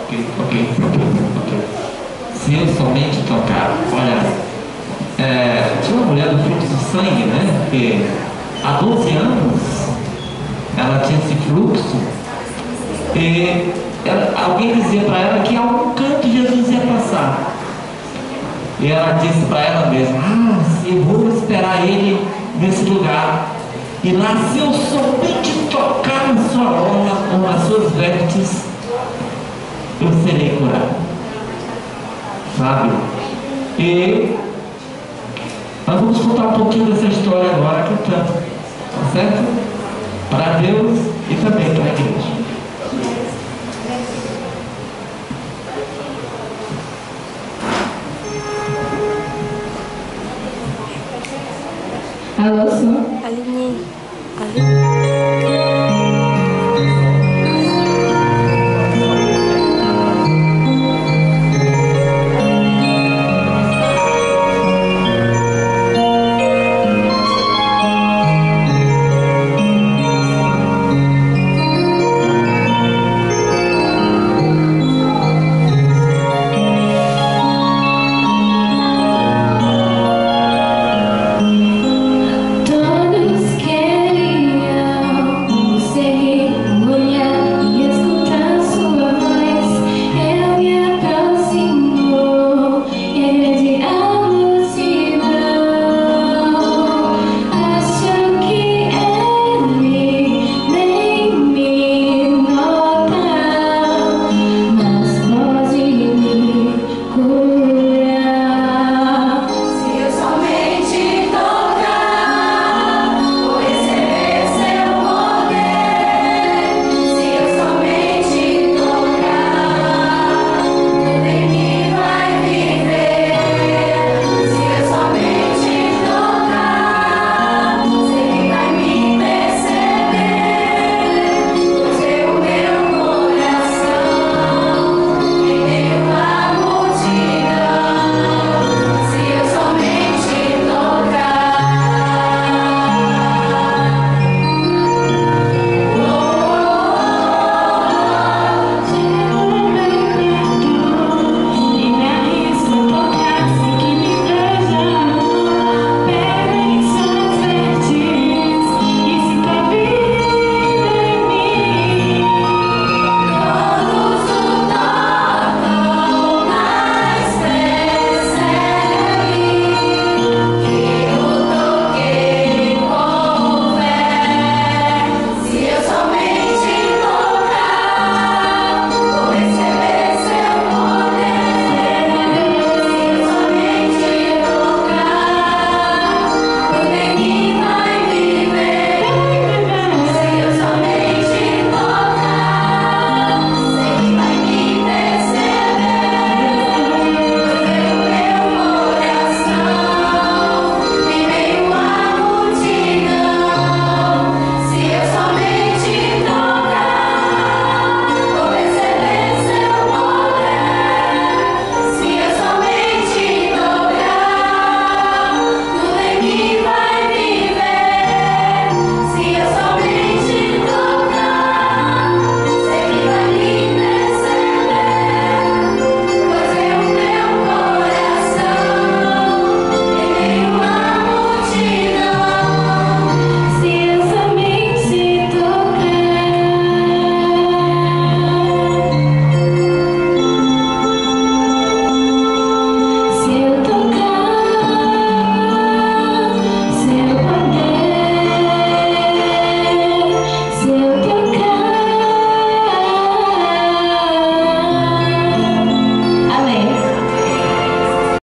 Ok. Se eu somente tocar, olha, tinha uma mulher do fluxo de sangue, né? Que há 12 anos ela tinha esse fluxo e alguém dizia para ela que a algum canto Jesus ia passar. E ela disse para ela mesma: eu vou esperar ele nesse lugar. E lá, se eu somente tocar na sua orla ou nas suas vestes, eu serei curado. Sabe? E nós vamos contar um pouquinho dessa história agora cantando. Tá certo? Para Deus e também para a igreja. Alô, som? Aline.